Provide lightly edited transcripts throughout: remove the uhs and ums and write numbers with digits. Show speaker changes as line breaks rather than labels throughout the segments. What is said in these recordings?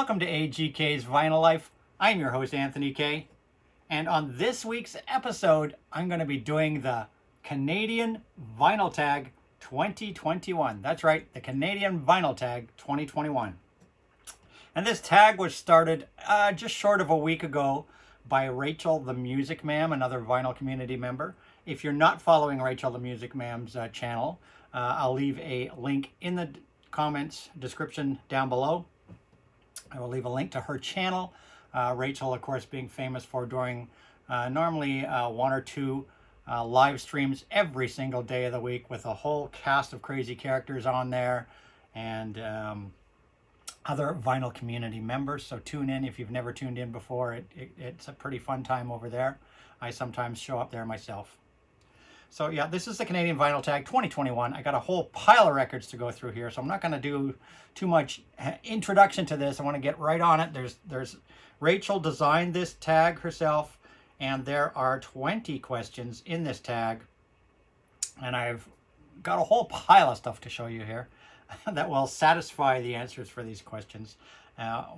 Welcome to AGK's Vinyl Life. I'm your host, Anthony K. And on this week's episode, I'm going to be doing the Canadian Vinyl Tag 2021. That's right, the Canadian Vinyl Tag 2021. And this tag was started just short of a week ago by Rachel The Music Mam, another vinyl community member. If you're not following Rachel The Music Mam's channel, I'll leave a link in the comments description down below. I will leave a link to her channel. Rachel, of course, being famous for doing normally one or two live streams every single day of the week with a whole cast of crazy characters on there and other vinyl community members. So tune in if you've never tuned in before. It's a pretty fun time over there. I sometimes show up there myself. So yeah, this is the Canadian Vinyl Tag 2021. I got a whole pile of records to go through here, so I'm not going to do too much introduction to this. I want to get right on it. There's Rachel designed this tag herself, and there are 20 questions in this tag, and I've got a whole pile of stuff to show you here that will satisfy the answers for these questions.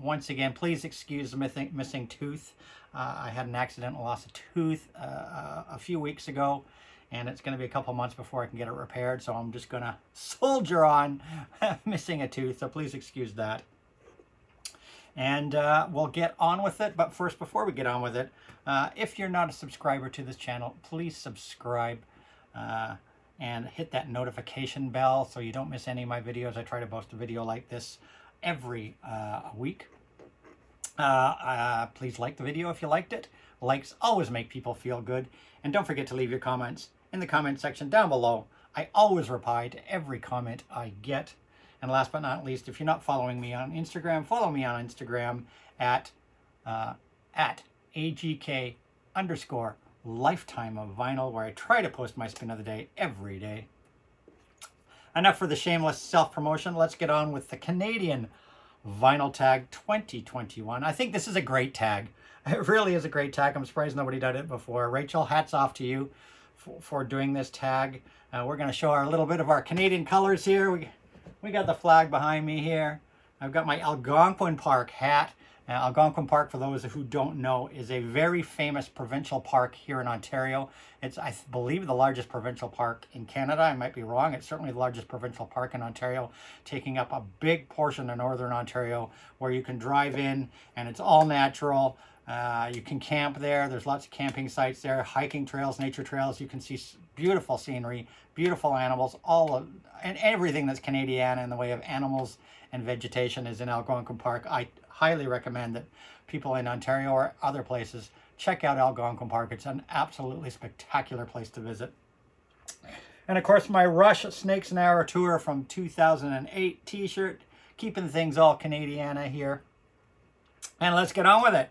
Once again, please excuse the missing tooth. I had an accidental loss of tooth a few weeks ago, and it's going to be a couple months before I can get it repaired, so I'm just going to soldier on missing a tooth, so please excuse that. And we'll get on with it, but first, before we get on with it, if you're not a subscriber to this channel, please subscribe and hit that notification bell so you don't miss any of my videos. I try to post a video like this every week. Please like the video if you liked it. Likes always make people feel good. And don't forget to leave your comments in the comment section down below. I always reply to every comment I get. And last but not least, if you're not following me on Instagram, follow me on Instagram at AGK_lifetime of vinyl, where I try to post my spin of the day every day. Enough for the shameless self-promotion. Let's get on with the Canadian Vinyl Tag 2021. I think this is a great tag. It really is a great tag. I'm surprised nobody did it before. Rachel, hats off to you for doing this tag. We're going to show a little bit of our Canadian colors here. We got the flag behind me here. I've got my Algonquin Park hat. Algonquin Park, for those who don't know, is a very famous provincial park here in Ontario. It's, I believe, the largest provincial park in Canada. I might be wrong. It's certainly the largest provincial park in Ontario, taking up a big portion of northern Ontario, where you can drive in and it's all natural. You can camp there. There's lots of camping sites there, hiking trails, nature trails. You can see beautiful scenery, beautiful animals, and everything that's Canadian in the way of animals and vegetation is in Algonquin Park. I highly recommend that people in Ontario or other places check out Algonquin Park. It's an absolutely spectacular place to visit. And of course, my Rush Snakes and Arrow Tour from 2008 t-shirt, keeping things all Canadiana here. And let's get on with it.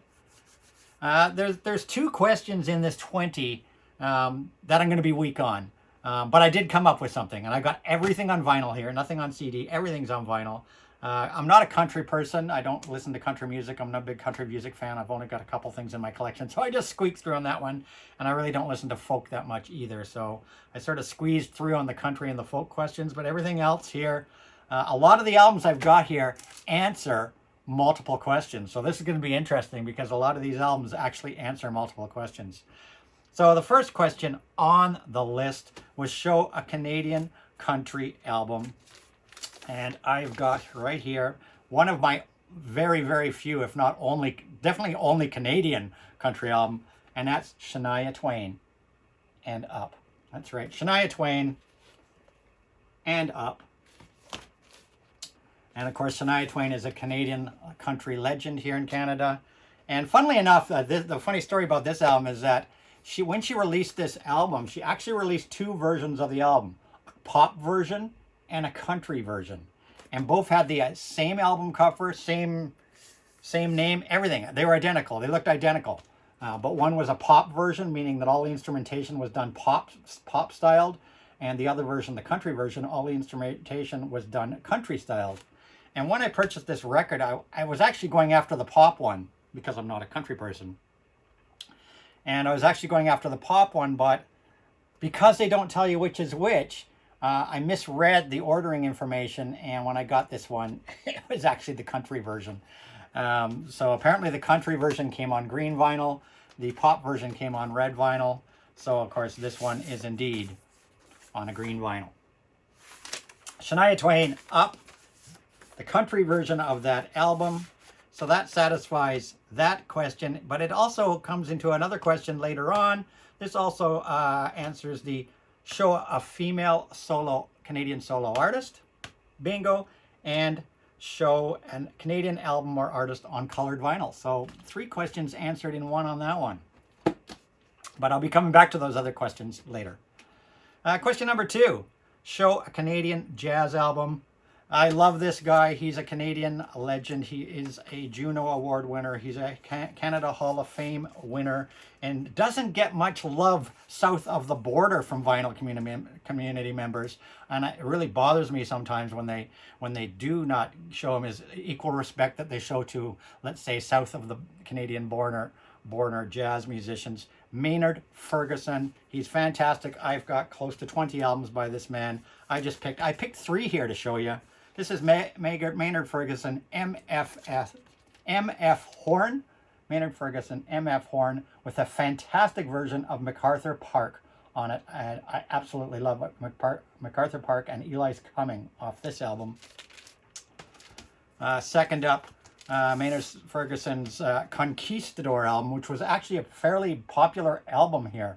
There's two questions in this 20 that I'm going to be weak on. But I did come up with something, and I got everything on vinyl here, nothing on CD, everything's on vinyl. I'm not a country person. I don't listen to country music. I'm not a big country music fan. I've only got a couple things in my collection, so I just squeaked through on that one. And I really don't listen to folk that much either, so I sort of squeezed through on the country and the folk questions, but everything else here, a lot of the albums I've got here answer multiple questions. So this is going to be interesting because a lot of these albums actually answer multiple questions. So the first question on the list was show a Canadian country album. And I've got right here one of my very, very few, if not only, definitely only Canadian country album. And that's Shania Twain and Up. That's right, Shania Twain and Up. And of course, Shania Twain is a Canadian country legend here in Canada. And funnily enough, the funny story about this album is that when she released this album, she actually released two versions of the album, a pop version and a country version. And both had the same album cover, same name, everything. They were identical. They looked identical. But one was a pop version, meaning that all the instrumentation was done pop styled. And the other version, the country version, all the instrumentation was done country styled. And when I purchased this record, I was actually going after the pop one because I'm not a country person. And I was actually going after the pop one, but because they don't tell you which is which, I misread the ordering information, and when I got this one, it was actually the country version. So apparently the country version came on green vinyl. The pop version came on red vinyl. So of course this one is indeed on a green vinyl. Shania Twain, Up, the country version of that album. So that satisfies that question, but it also comes into another question later on. This also answers the show a female Canadian solo artist, bingo, and show a Canadian album or artist on colored vinyl. So 3 questions answered in one on that one. But I'll be coming back to those other questions later. Question number 2, show a Canadian jazz album. I love this guy. He's a Canadian legend. He is a Juno Award winner. He's a Canada Hall of Fame winner and doesn't get much love south of the border from vinyl community members. And it really bothers me sometimes when they do not show him his equal respect that they show to, let's say, south of the Canadian border jazz musicians. Maynard Ferguson, he's fantastic. I've got close to 20 albums by this man. I picked 3 here to show you. This is Maynard Ferguson, MF Horn. Maynard Ferguson, MF Horn, with a fantastic version of MacArthur Park on it. And I absolutely love MacArthur Park and Eli's Coming off this album. Second up, Maynard Ferguson's Conquistador album, which was actually a fairly popular album here.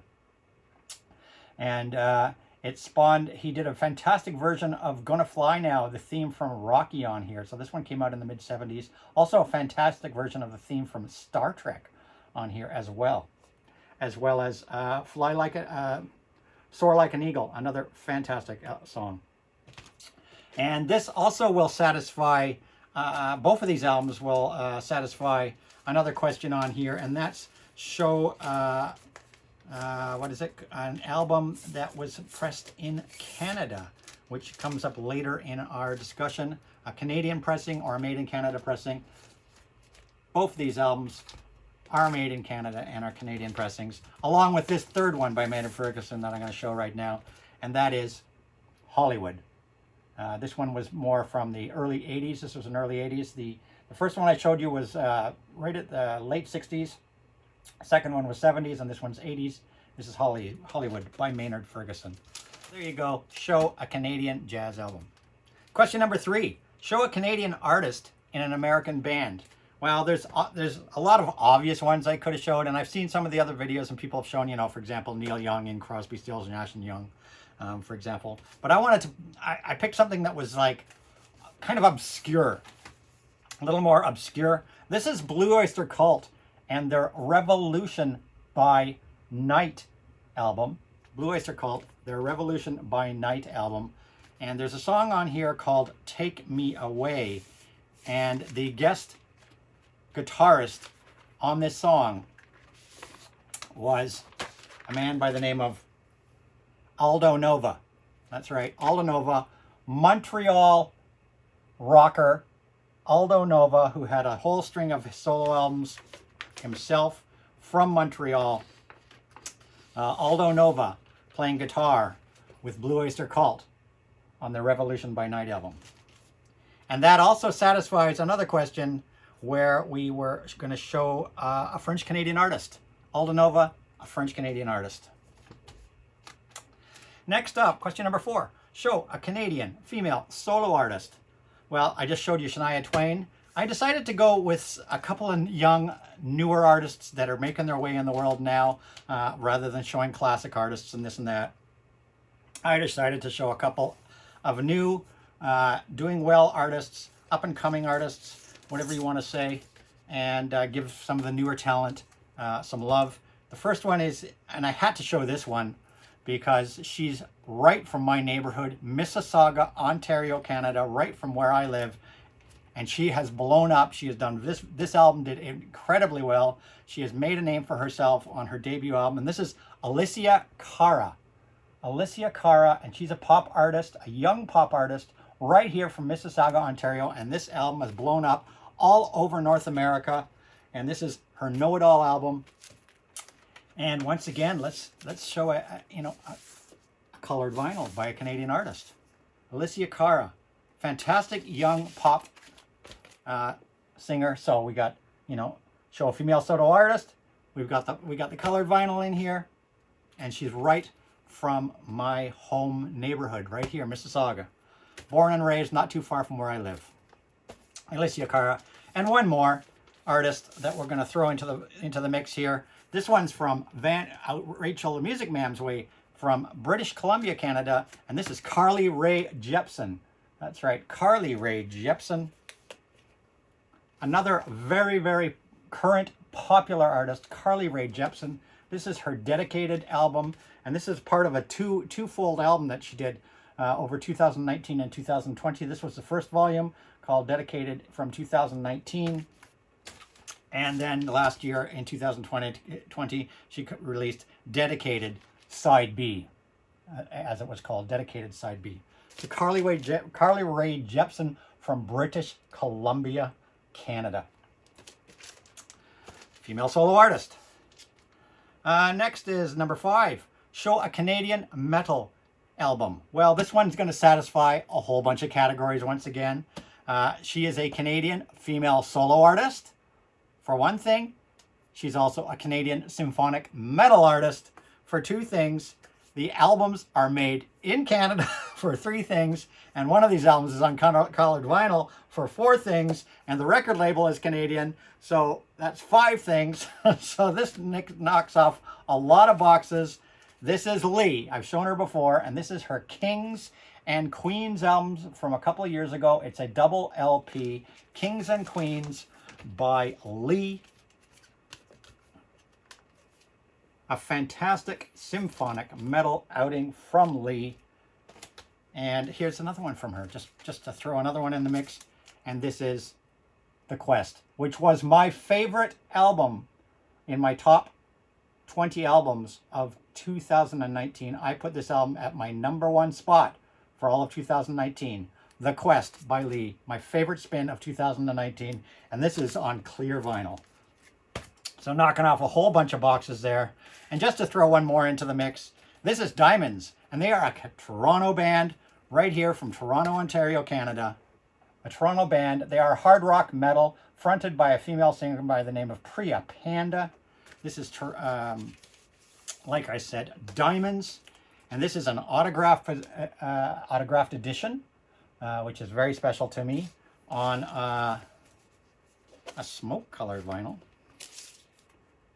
And it spawned, he did a fantastic version of Gonna Fly Now, the theme from Rocky on here. So this one came out in the mid-70s. Also a fantastic version of the theme from Star Trek on here as well. As well as Soar Like an Eagle, another fantastic song. And this also will satisfy, both of these albums will satisfy another question on here, and that's show, an album that was pressed in Canada, which comes up later in our discussion. A Canadian pressing or a made in Canada pressing. Both of these albums are made in Canada and are Canadian pressings, along with this third one by Maynard Ferguson that I'm going to show right now, and that is Hollywood. This one was more from the early 80s. This was in early 80s. The first one I showed you was right at the late 60s. Second one was 70s, and this one's 80s. This is Hollywood by Maynard Ferguson. There you go. Show a Canadian jazz album. Question number 3. Show a Canadian artist in an American band. Well, there's a lot of obvious ones I could have showed, and I've seen some of the other videos, and people have shown, you know, for example, Neil Young in Crosby, Stills, Nash and Young, for example. But I picked something that was like kind of obscure, a little more obscure. This is Blue Oyster Cult and their Revolution by Night album. Blue Oyster Cult, their Revolution by Night album. And there's a song on here called Take Me Away. And the guest guitarist on this song was a man by the name of Aldo Nova. That's right, Aldo Nova, Montreal rocker Aldo Nova, who had a whole string of solo albums himself from Montreal. Aldo Nova playing guitar with Blue Oyster Cult on the Revolution by Night album. And that also satisfies another question where we were going to show a French-Canadian artist. Aldo Nova, a French-Canadian artist. Next up, question number 4. Show a Canadian female solo artist. Well, I just showed you Shania Twain. I decided to go with a couple of young, newer artists that are making their way in the world now, rather than showing classic artists and this and that. I decided to show a couple of new, doing well artists, up-and-coming artists, whatever you want to say, and give some of the newer talent some love. The first one is, and I had to show this one because she's right from my neighborhood, Mississauga, Ontario, Canada, right from where I live. And she has blown up. She has done this album did incredibly well. She has made a name for herself on her debut album. And this is Alessia Cara. Alessia Cara, and she's a pop artist, a young pop artist, right here from Mississauga, Ontario. And this album has blown up all over North America. And this is her Know It All album. And once again, let's show a colored vinyl by a Canadian artist. Alessia Cara, fantastic young pop singer. So we got, you know, show a female solo artist. We got the colored vinyl in here, and she's right from my home neighborhood, right here, Mississauga. Born and raised not too far from where I live. Alessia Cara. And one more artist that we're going to throw into the mix here. This one's from Rachel The Music Mam's way, from British Columbia, Canada, and this is Rae Jepsen. That's right, Rae Jepsen. Another very, very current popular artist, Rae Jepsen. This is her dedicated album, and this is part of a twofold album that she did over 2019 and 2020. This was the first volume, called Dedicated, from 2019. And then last year in 2020, she released Dedicated Side B, as it was called, Dedicated Side B. So Rae Jepsen from British Columbia, Canada. Female solo artist. Next is number 5. Show a Canadian metal album. Well, this one's going to satisfy a whole bunch of categories once again. She is a Canadian female solo artist. For one thing, she's also a Canadian symphonic metal artist. For 2 things, the albums are made in Canada. For 3 things, and one of these albums is on colored vinyl. For 4 things, and the record label is Canadian. So that's 5 things. So this knocks off a lot of boxes. This is Lee. I've shown her before, and this is her Kings and Queens albums from a couple of years ago. It's a double LP, Kings and Queens by Lee. A fantastic symphonic metal outing from Lee. And here's another one from her, just to throw another one in the mix. And this is The Quest, which was my favorite album in my top 20 albums of 2019. I put this album at my #1 spot for all of 2019. The Quest by Lee, my favorite spin of 2019. And this is on clear vinyl. So knocking off a whole bunch of boxes there. And just to throw one more into the mix, this is Diamonds. And they are a Toronto band right here from Toronto, Ontario, Canada. A Toronto band. They are hard rock metal, fronted by a female singer by the name of Priya Panda. This is, like I said, Diamonds. And this is an autographed edition, which is very special to me, on a smoke-colored vinyl.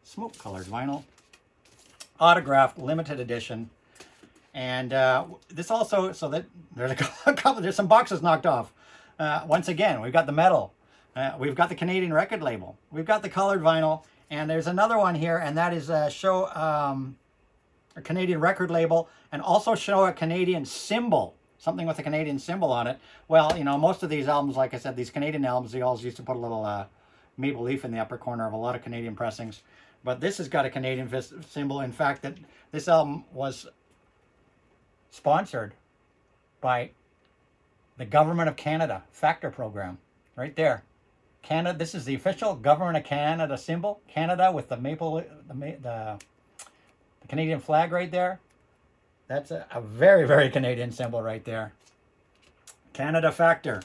Smoke-colored vinyl. Autographed, limited edition. And this also, so that there's a couple, there's some boxes knocked off. Once again, we've got the metal. We've got the Canadian record label. We've got the colored vinyl. And there's another one here, and that is show a Canadian record label, and also show a Canadian symbol, something with a Canadian symbol on it. Well, you know, most of these albums, like I said, these Canadian albums, they always used to put a little maple leaf in the upper corner of a lot of Canadian pressings. But this has got a Canadian symbol. In fact, that this album was sponsored by the Government of Canada Factor program, right there. Canada. This is the official Government of Canada symbol. Canada with the maple, the Canadian flag right there. That's a very, very Canadian symbol right there. Canada Factor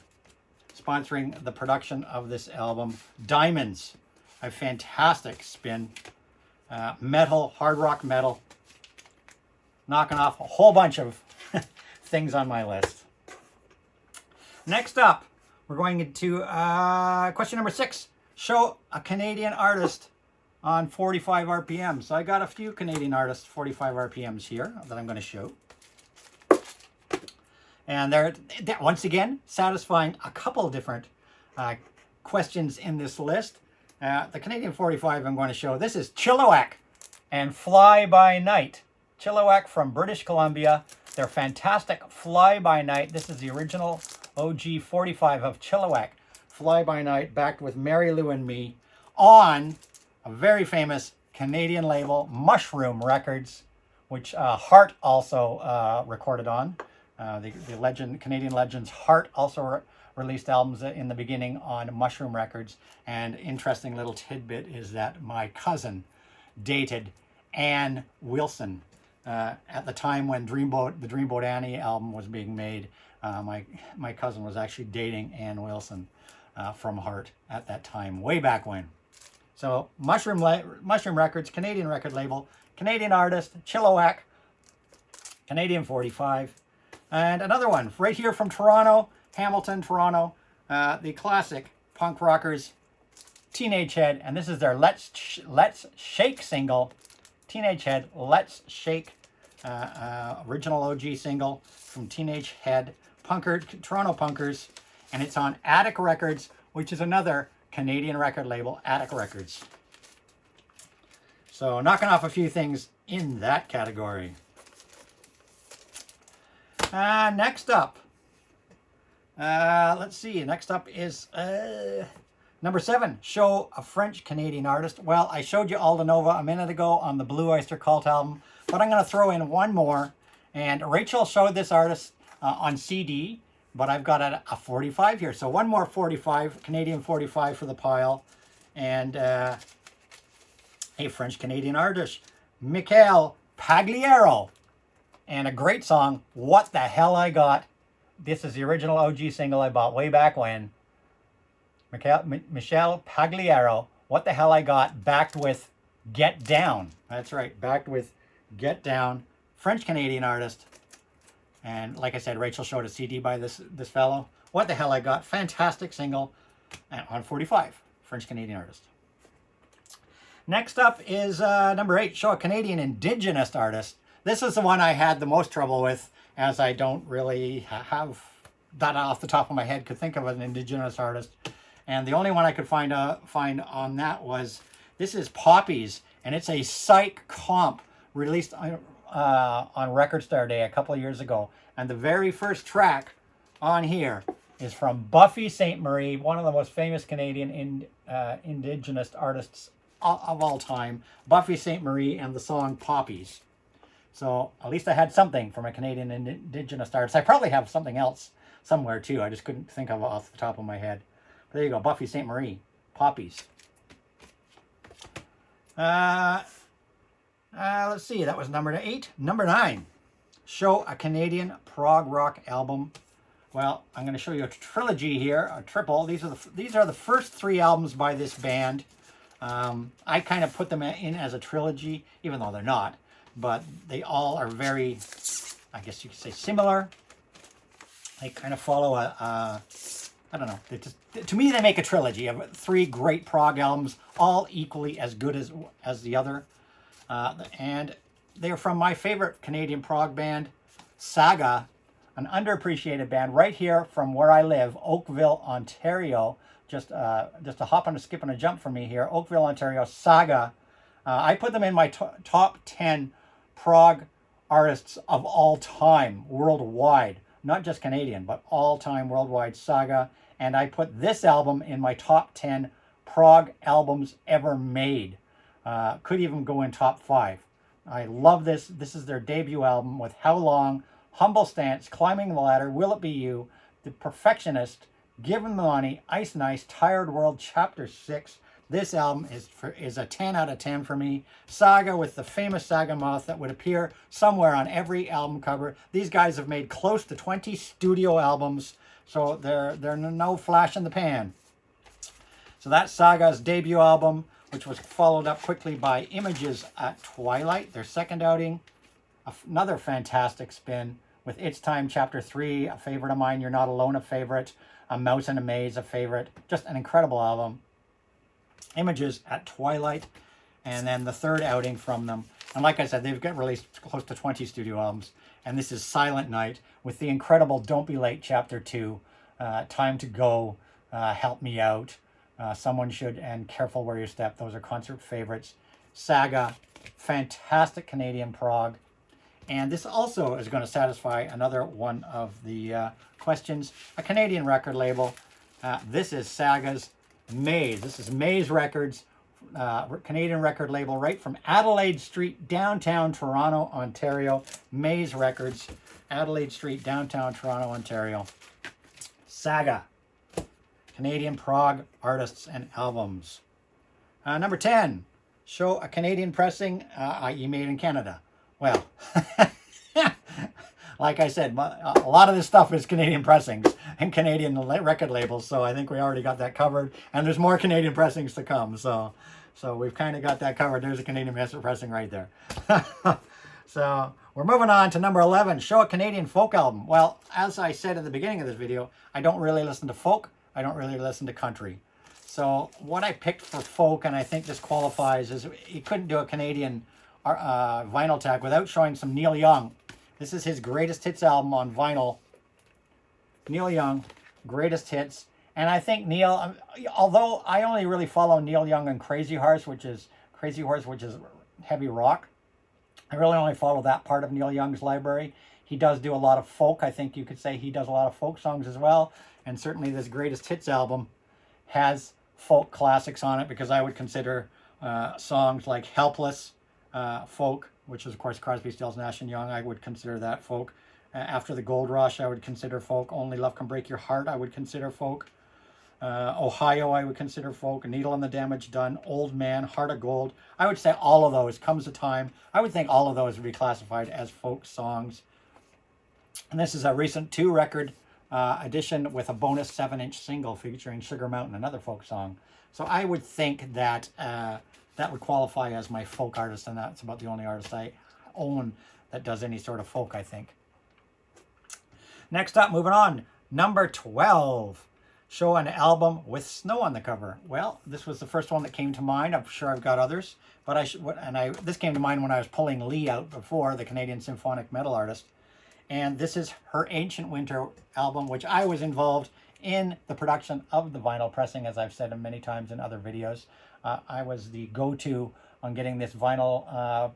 sponsoring the production of this album. Diamonds, a fantastic spin. Metal, hard rock metal. Knocking off a whole bunch of things on my list. Next up, we're going into question number 6. Show a Canadian artist on 45 RPM. So I got a few Canadian artists, 45 RPMs here that I'm going to show. And they're once again satisfying a couple of different questions in this list. The Canadian 45 I'm going to show. This is Chilliwack and Fly By Night. Chilliwack from British Columbia. They're fantastic. Fly By Night. This is the original OG 45 of Chilliwack. Fly By Night, backed with Mary Lou and Me, on a very famous Canadian label, Mushroom Records, which Heart also recorded on. The Canadian legends Heart also released albums in the beginning on Mushroom Records. And interesting little tidbit is that my cousin dated Ann Wilson at the time when the Dreamboat Annie album was being made. My cousin was actually dating Ann Wilson. from heart at that time, way back when. So Mushroom Records, Canadian record label, Canadian artist, Chilliwack, Canadian 45. And another one right here from Toronto, Hamilton, Toronto, the classic punk rockers, Teenage Head, and this is their Let's Shake single. Teenage Head, Let's Shake, original OG single from Teenage Head, Toronto punkers, and it's on Attic Records, which is another Canadian record label, Attic Records. So knocking off a few things in that category. Next up, let's see. Next up is number 7. Show a French-Canadian artist. Well, I showed you Alda Nova a minute ago on the Blue Oyster Cult album, but I'm going to throw in one more. And Rachel showed this artist on CD, but I've got a 45 here. So one more 45, Canadian 45 for the pile. And a French-Canadian artist, Michael Pagliaro. And a great song, What the Hell I Got. This is the original OG single I bought way back when. Michel Pagliaro, What the Hell I Got, backed with Get Down. That's right, backed with Get Down. French-Canadian artist. And like I said, Rachel showed a CD by this fellow. What the Hell I Got, fantastic single on 45. French-Canadian artist. Next up is number 8, show a Canadian Indigenous artist. This is the one I had the most trouble with, as I don't really have that off the top of my head, could think of an Indigenous artist. And the only one I could find on that was, this is Poppies, and it's a psych comp released on Record Star Day a couple of years ago. And the very first track on here is from Buffy Sainte-Marie, one of the most famous Canadian Indigenous artists of all time. Buffy Sainte-Marie and the song Poppies. So at least I had something from a Canadian Indigenous artist. I probably have something else somewhere too. I just couldn't think of it off the top of my head. But there you go, Buffy Sainte-Marie, Poppies. Let's see, that was number 8. Number 9, show a Canadian prog rock album. Well, I'm going to show you a trilogy here, a triple. These are the first 3 albums by this band. I kind of put them in as a trilogy, even though they're not. But they all are very, I guess you could say, similar. They kind of follow I don't know. To me, they make a trilogy of 3 great prog albums, all equally as good as the other. And they're from my favorite Canadian prog band, Saga, an underappreciated band right here from where I live, Oakville, Ontario. Just a hop and a skip and a jump for me here. Oakville, Ontario, Saga. I put them in my top 10 prog artists of all time, worldwide. Not just Canadian, but all time worldwide, Saga. And I put this album in my top 10 prog albums ever made. Could even go in top 5. I love this. This is their debut album with How Long, Humble Stance, Climbing the Ladder, Will It Be You, The Perfectionist, Give 'Em the Money, Ice and Ice, Tired World, Chapter 6. This album is a 10 out of 10 for me. Saga, with the famous Saga moth that would appear somewhere on every album cover. These guys have made close to 20 studio albums, so they're no flash in the pan. So that's Saga's debut album, which was followed up quickly by Images at Twilight, their second outing. Another fantastic spin with It's Time Chapter 3, a favorite of mine, You're Not Alone, a favorite, A Mouse in a Maze, a favorite. Just an incredible album. Images at Twilight, and then the third outing from them. And like I said, they've got released close to 20 studio albums. And this is Silent Night with the incredible Don't Be Late Chapter 2, Time to Go, Help Me Out, Someone Should, and Careful Where You Step. Those are concert favorites. Saga, fantastic Canadian prog. And this also is going to satisfy another one of the questions. A Canadian record label. This is Saga's Maze. This is Maze Records, Canadian record label right from Adelaide Street, downtown Toronto, Ontario. Maze Records, Adelaide Street, downtown Toronto, Ontario. Saga, Canadian prog artists and albums. Number 10, show a Canadian pressing, i.e. made in Canada. Well, Like I said, a lot of this stuff is Canadian pressings and Canadian record labels, so I think we already got that covered. And there's more Canadian pressings to come, so we've kind of got that covered. There's a Canadian master pressing right there. So we're moving on to number 11, show a Canadian folk album. Well, as I said at the beginning of this video, I don't really listen to folk. I don't really listen to country. So what I picked for folk, and I think this qualifies, is you couldn't do a Canadian vinyl tag without showing some Neil Young. This is his greatest hits album on vinyl. Neil Young, greatest hits. And I think Neil, although I only really follow Neil Young and Crazy Horse, which is heavy rock, I really only follow that part of Neil Young's library. He does do a lot of folk. I think you could say he does a lot of folk songs as well. And certainly this greatest hits album has folk classics on it, because I would consider songs like Helpless folk, which is of course Crosby, Stills, Nash & Young. I would consider that folk. After the Gold Rush, I would consider folk. Only Love Can Break Your Heart, I would consider folk. Ohio, I would consider folk. Needle and the Damage Done, Old Man, Heart of Gold. I would say all of those. Comes a Time, I would think all of those would be classified as folk songs. And this is a recent 2-record edition with a bonus 7-inch single featuring Sugar Mountain, another folk song. So I would think that that would qualify as my folk artist, and that's about the only artist I own that does any sort of folk, I think. Next up, moving on, number 12. Show an album with snow on the cover. Well, this was the first one that came to mind. I'm sure I've got others, but this came to mind when I was pulling Lee out before, the Canadian symphonic metal artist. And this is her Ancient Winter album, which I was involved in the production of the vinyl pressing, as I've said many times in other videos. I was the go-to on getting this vinyl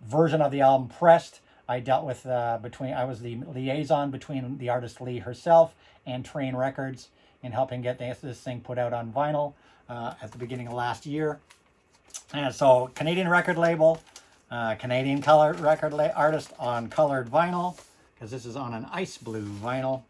version of the album pressed. I dealt with I was the liaison between the artist Lee herself and Train Records in helping get this thing put out on vinyl at the beginning of last year. And so Canadian record label, Canadian colored record artist on colored vinyl, because this is on an ice blue vinyl.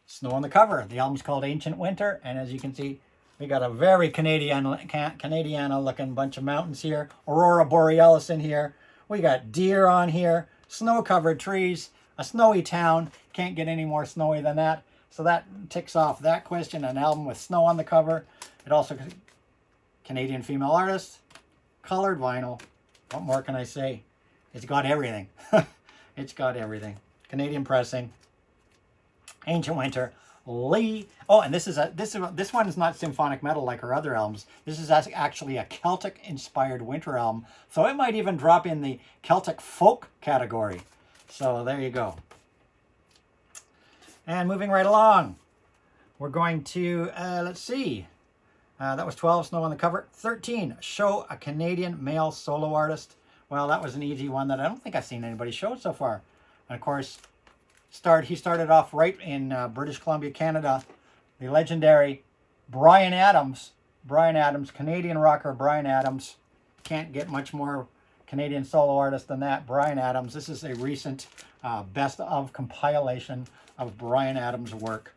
Snow on the cover. The album's called Ancient Winter, and as you can see, we got a very Canadiana-looking bunch of mountains here. Aurora Borealis in here. We got deer on here. Snow-covered trees. A snowy town. Can't get any more snowy than that. So that ticks off that question. An album with snow on the cover. It also, Canadian female artist. Colored vinyl. What more can I say? It's got everything. It's got everything. Canadian pressing. Ancient Winter. Lee. Oh, and this one is not symphonic metal like her other albums. This is actually a Celtic inspired winter album, so it might even drop in the Celtic folk category. So there you go. And moving right along, we're going to let's see, that was 12, Snow on the cover. 13, show a Canadian male solo artist. Well, that was an easy one that I don't think I've seen anybody show so far. And of course, he started off right in British Columbia, Canada. The legendary Bryan Adams, Canadian rocker Bryan Adams. Can't get much more Canadian solo artist than that. Bryan Adams. This is a recent best of compilation of Bryan Adams' work,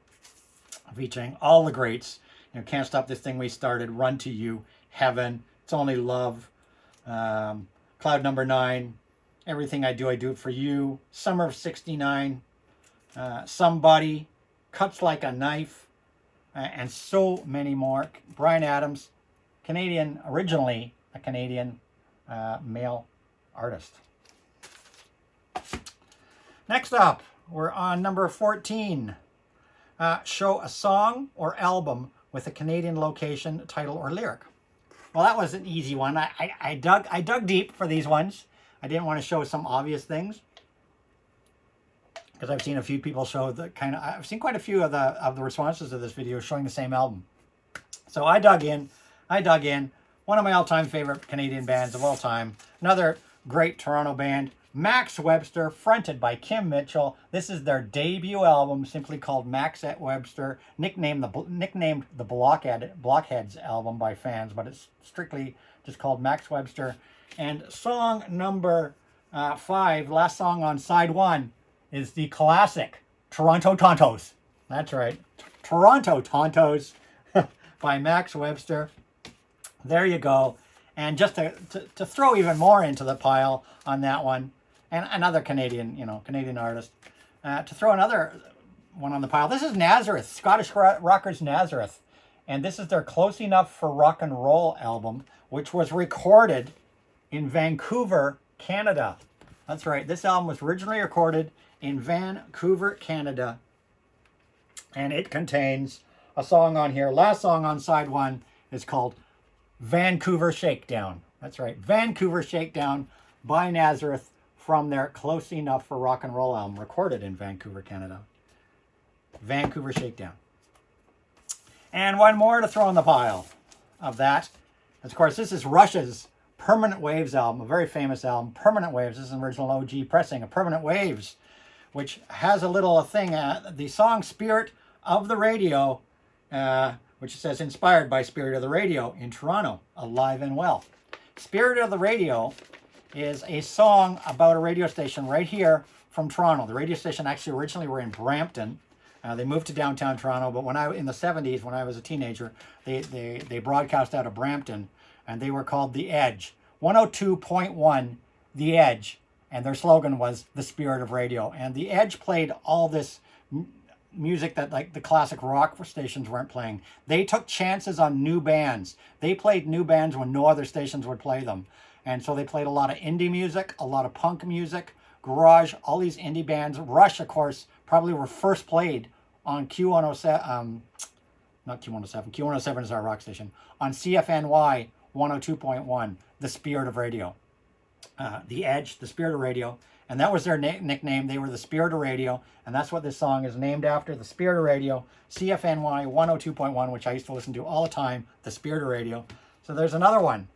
featuring all the greats. You know, Can't Stop This Thing We Started, Run to You, Heaven, It's Only Love, Cloud Number 9, Everything I Do It For You, Summer of '69. Somebody, Cuts Like a Knife, and so many more. Bryan Adams, originally a Canadian male artist. Next up, we're on number 14. Show a song or album with a Canadian location, title, or lyric. Well, that was an easy one. I dug deep for these ones. I didn't want to show some obvious things, because I've seen a few people show I've seen quite a few of the responses to this video showing the same album. So I dug in. One of my all-time favorite Canadian bands of all time. Another great Toronto band, Max Webster, fronted by Kim Mitchell. This is their debut album, simply called Max at Webster, nicknamed the Blockheads album by fans, but it's strictly just called Max Webster. And song number 5, last song on side 1, is the classic Toronto Tontos. That's right, Toronto Tontos by Max Webster. There you go. And just to throw even more into the pile on that one, and another Canadian, Canadian artist, to throw another one on the pile. This is Nazareth, Scottish rockers Nazareth. And this is their Close Enough for Rock and Roll album, which was recorded in Vancouver, Canada. That's right. This album was originally recorded in Vancouver, Canada. And it contains a song on here. Last song on side one is called Vancouver Shakedown. That's right. Vancouver Shakedown by Nazareth from their Close Enough for Rock and Roll album, recorded in Vancouver, Canada. Vancouver Shakedown. And one more to throw in the pile of that. Of course, this is Rush's Permanent Waves album, a very famous album. Permanent Waves. This is an original OG pressing of Permanent Waves, which has a little thing, the song Spirit of the Radio, which says inspired by Spirit of the Radio in Toronto, alive and well. Spirit of the Radio is a song about a radio station right here from Toronto. The radio station actually originally were in Brampton. They moved to downtown Toronto, but in the 70s, when I was a teenager, they broadcast out of Brampton, and they were called The Edge. 102.1, The Edge, and their slogan was The Spirit of Radio. And The Edge played all this music that like the classic rock stations weren't playing. They took chances on new bands. They played new bands when no other stations would play them. And so they played a lot of indie music, a lot of punk music, garage, all these indie bands. Rush, of course, probably were first played on Q107, not Q107, Q107 is our rock station, on CFNY 102.1, The Spirit of Radio. The Edge, The Spirit of Radio, and that was their nickname. They were The Spirit of Radio, and that's what this song is named after, The Spirit of Radio, CFNY 102.1, which I used to listen to all the time, The Spirit of Radio. So there's another one.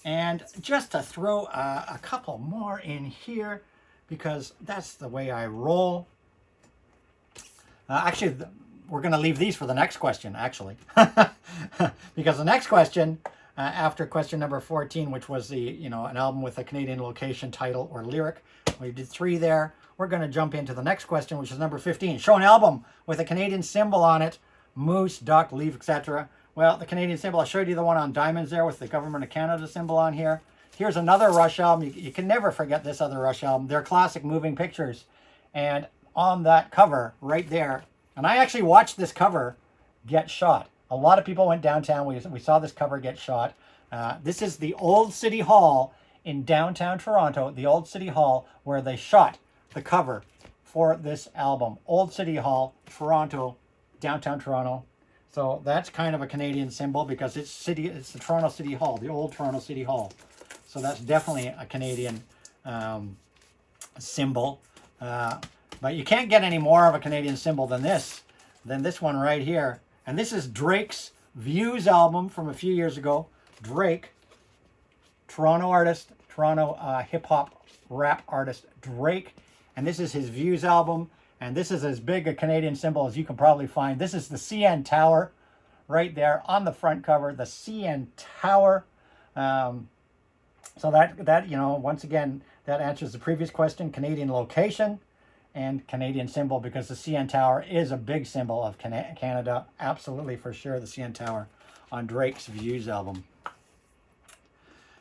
And just to throw a couple more in here, because that's the way I roll. Actually, we're going to leave these for the next question, actually. Because the next question, after question number 14, which was an album with a Canadian location, title, or lyric, we did 3 there. We're going to jump into the next question, which is number 15. Show an album with a Canadian symbol on it, moose, duck, leaf, etc. Well, the Canadian symbol, I showed you the one on diamonds there with the Government of Canada symbol on here. Here's another Rush album. You can never forget this other Rush album. Their classic Moving Pictures. And on that cover right there, and I actually watched this cover get shot. A lot of people went downtown. We saw this cover get shot. This is the old City Hall in downtown Toronto, the old City Hall where they shot the cover for this album. Old City Hall, Toronto, downtown Toronto. So that's kind of a Canadian symbol because it's the Toronto City Hall, the old Toronto City Hall. So that's definitely a Canadian symbol. But you can't get any more of a Canadian symbol than this one right here. And this is Drake's Views album from a few years ago. Drake, Toronto artist, Toronto hip-hop rap artist Drake. And this is his Views album. And this is as big a Canadian symbol as you can probably find. This is the CN Tower right there on the front cover, the CN Tower. So that once again, that answers the previous question, Canadian location and Canadian symbol, because the CN Tower is a big symbol of Canada. Absolutely, for sure, the CN Tower on Drake's Views album.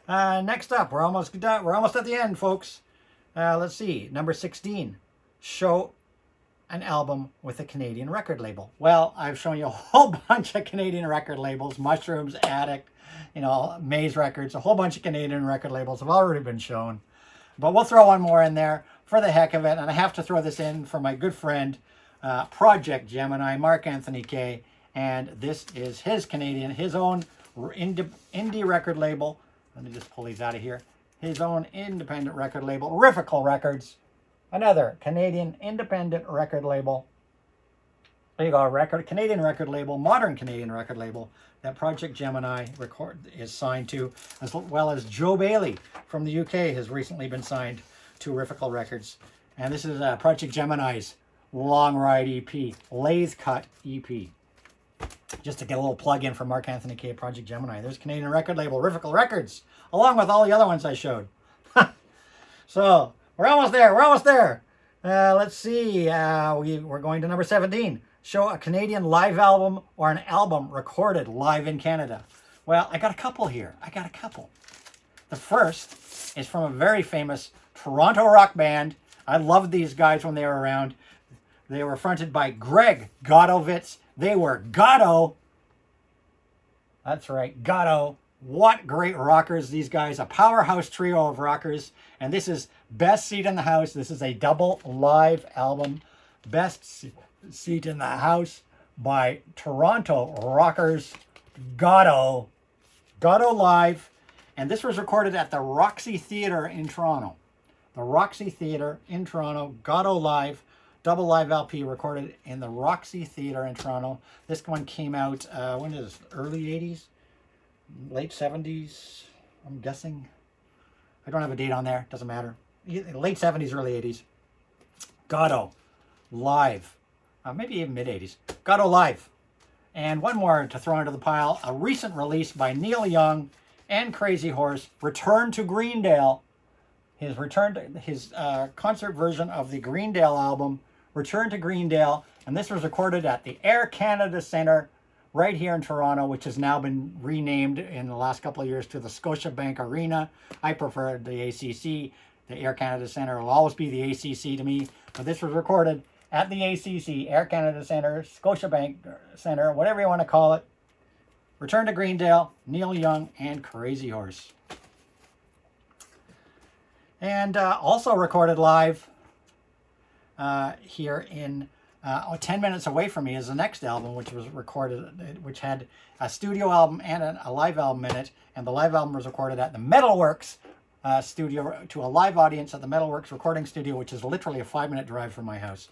Next up, we're almost done. We're almost at the end, folks. Let's see, number 16. Show an album with a Canadian record label. Well, I've shown you a whole bunch of Canadian record labels. Mushrooms, Addict, Maze Records, a whole bunch of Canadian record labels have already been shown. But we'll throw one more in there for the heck of it. And I have to throw this in for my good friend, Project Gemini, Mark Anthony Kay. And this is his own indie record label. Let me just pull these out of here. His own independent record label, Riffical Records. Another Canadian independent record label. There you go, Canadian record label, modern Canadian record label that Project Gemini is signed to, as well as Joe Bailey from the UK has recently been signed to Riffical Records. And this is Project Gemini's Long Ride EP, Lathe Cut EP. Just to get a little plug in for Mark Anthony Kay, Project Gemini. There's Canadian record label, Riffical Records, along with all the other ones I showed. So, we're almost there. Let's see. We're going to number 17. Show a Canadian live album or an album recorded live in Canada. Well, I got a couple here. I got a couple. The first is from a very famous Toronto rock band. I loved these guys when they were around. They were fronted by Greg Godovitz. They were Gatto. That's right, Gatto. What great rockers, these guys. A powerhouse trio of rockers. And this is Best Seat in the House. This is a double live album. Best Seat in the House by Toronto rockers Gatto. Gatto live. And this was recorded at the Roxy Theatre in Toronto. The Roxy Theatre in Toronto. Gatto live. Double live LP recorded in the Roxy Theatre in Toronto. This one came out, when is this? Early 80s? Late 70s? I'm guessing. I don't have a date on there. Doesn't matter. Late 70s, early 80s. Gatto live. Maybe even mid 80s. Gatto live. And one more to throw into the pile. A recent release by Neil Young and Crazy Horse. Return to Greendale. His concert version of the Greendale album. Return to Greendale. And this was recorded at the Air Canada Centre right here in Toronto, which has now been renamed in the last couple of years to the Scotiabank Arena. I prefer the ACC. The Air Canada Centre will always be the ACC to me. But this was recorded at the ACC, Air Canada Centre, Scotiabank Centre, whatever you want to call it. Return to Greendale, Neil Young, and Crazy Horse. And also recorded live here in 10 minutes away from me is the next album, which was recorded, which had a studio album and a live album in it. And the live album was recorded at the Metalworks studio to a live audience at the Metalworks recording studio, which is literally a 5-minute drive from my house.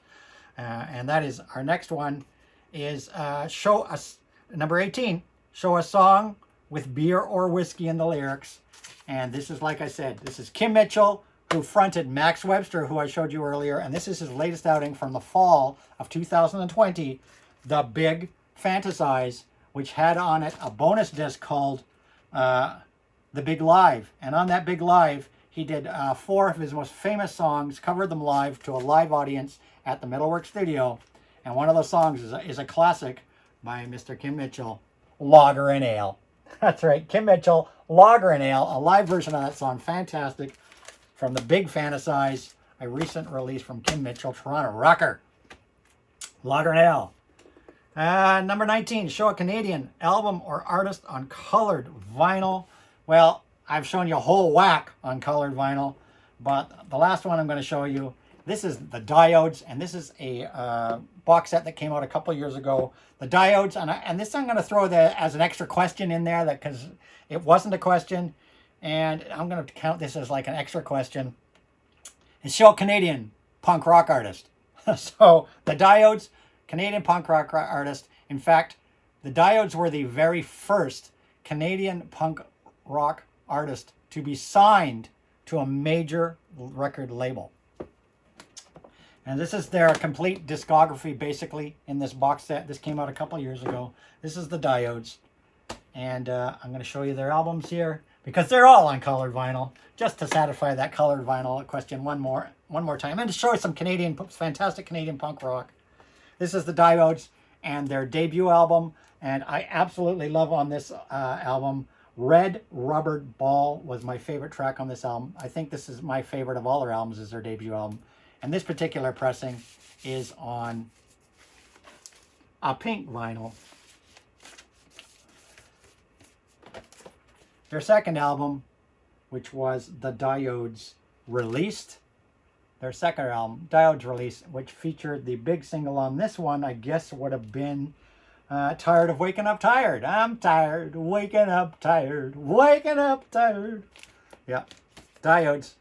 And that is our next one is Show Us, number 18, Show a Song with Beer or Whiskey in the lyrics. And this is, like I said, this is Kim Mitchell, who fronted Max Webster, who I showed you earlier. And this is his latest outing from the fall of 2020, The Big Fantasize, which had on it a bonus disc called The Big Live. And on that Big Live, he did 4 of his most famous songs, covered them live to a live audience at the Metalworks studio. And one of those songs is a classic by Mr. Kim Mitchell, Lager and Ale. That's right, Kim Mitchell, Lager and Ale, a live version of that song, fantastic, from The Big Fantasize, a recent release from Kim Mitchell, Toronto rocker. Lager and Ale. Number 19, show a Canadian album or artist on colored vinyl. Well, I've shown you a whole whack on colored vinyl, but the last one I'm going to show you, this is the Diodes, and this is a box set that came out a couple years ago. The Diodes, and this I'm going to throw as an extra question in there, that because it wasn't a question, and I'm going to count this as like an extra question. And show a Canadian punk rock artist. So the Diodes, Canadian punk rock artist. In fact, the Diodes were the very first Canadian punk rock artist to be signed to a major record label. And this is their complete discography, basically, in this box set. This came out a couple years ago. This is the Diodes. And I'm going to show you their albums here, because they're all on colored vinyl, just to satisfy that colored vinyl question one more time. And to show you some fantastic Canadian punk rock. This is the Diodes and their debut album. And I absolutely love on this album, Red Rubber Ball was my favorite track on this album. I think this is my favorite of all their albums, is their debut album. And this particular pressing is on a pink vinyl. Their second album, which was the Diodes released, their second album, Diodes release, which featured the big single on this one, I guess would have been Tired of Waking Up Tired. I'm tired, waking up tired, waking up tired. Yeah, Diodes.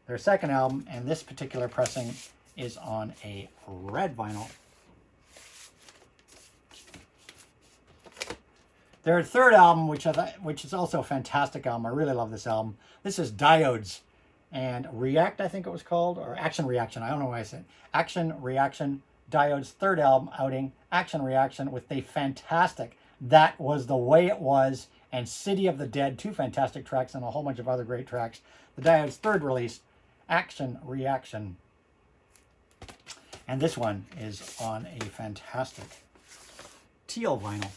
Their second album, and this particular pressing is on a red vinyl. Their third album, which is also a fantastic album. I really love this album. This is Diodes and React, I think it was called, or Action Reaction. I don't know why I said Action Reaction. Diodes' third album outing, Action Reaction, with the fantastic That Was the Way It Was and City of the Dead, 2 fantastic tracks and a whole bunch of other great tracks. The Diodes' third release, Action Reaction. And this one is on a fantastic teal vinyl.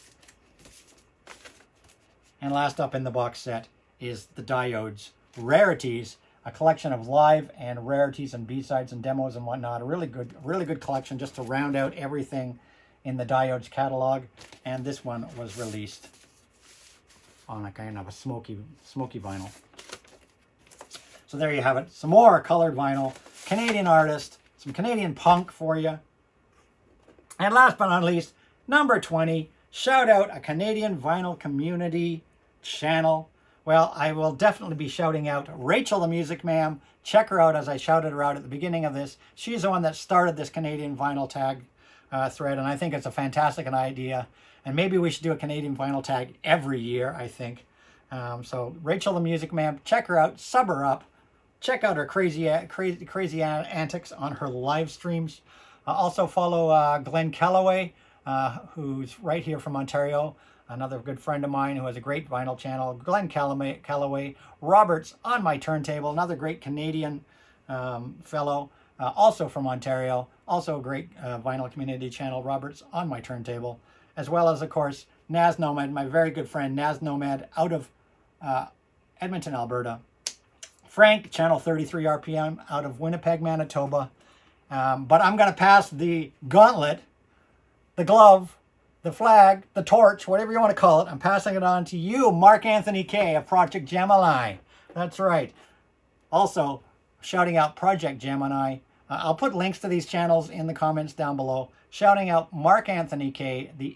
And last up in the box set is the Diodes Rarities, a collection of live and rarities and B-sides and demos and whatnot. A really good collection just to round out everything in the Diodes catalog. And this one was released on a kind of a smoky vinyl. So there you have it. Some more colored vinyl, Canadian artist, some Canadian punk for you. And last but not least, number 20, shout out a Canadian vinyl community channel. Well, I will definitely be shouting out Rachel The Music Mam. Check her out as I shouted her out at the beginning of this. She's the one that started this Canadian vinyl tag thread, and I think it's a fantastic idea. And maybe we should do a Canadian vinyl tag every year, I think. So Rachel The Music Mam, check her out, sub her up. Check out her crazy antics on her live streams. Also follow Glenn Calloway, who's right here from Ontario. Another good friend of mine who has a great vinyl channel. Glenn Calloway. Roberts on my turntable. Another great Canadian fellow, also from Ontario. Also a great vinyl community channel. Roberts on my turntable. As well as, of course, Naz Nomad, my very good friend Naz Nomad out of Edmonton, Alberta. Frank, channel 33 RPM, out of Winnipeg, Manitoba. But I'm going to pass the gauntlet, the glove, the flag, the torch, whatever you want to call it. I'm passing it on to you, Mark Anthony K. of Project Gemini. That's right. Also, shouting out Project Gemini. I'll put links to these channels in the comments down below. Shouting out Mark Anthony K., the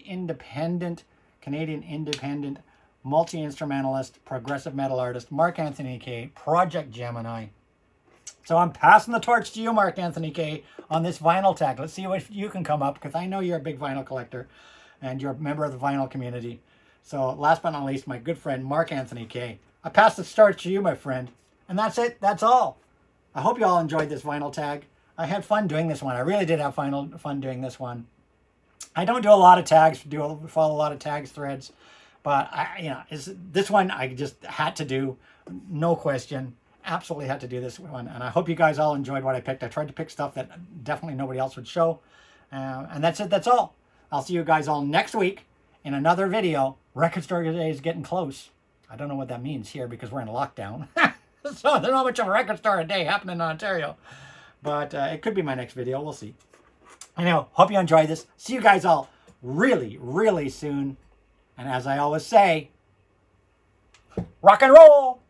Canadian independent multi-instrumentalist, progressive metal artist, Mark Anthony K., Project Gemini. So I'm passing the torch to you, Mark Anthony K., on this vinyl tag. Let's see what you can come up, because I know you're a big vinyl collector and you're a member of the vinyl community. So last but not least, my good friend, Mark Anthony K. I pass the torch to you, my friend. And that's it. That's all. I hope you all enjoyed this vinyl tag. I had fun doing this one. I really did have fun doing this one. I don't do a lot of tags, follow a lot of tags threads. But this one I just had to do, no question. Absolutely had to do this one. And I hope you guys all enjoyed what I picked. I tried to pick stuff that definitely nobody else would show. And that's it. That's all. I'll see you guys all next week in another video. Record Store Day is getting close. I don't know what that means here because we're in lockdown. So there's not much of a record store a day happening in Ontario. But it could be my next video. We'll see. Anyhow, hope you enjoyed this. See you guys all really, really soon. And as I always say, rock and roll!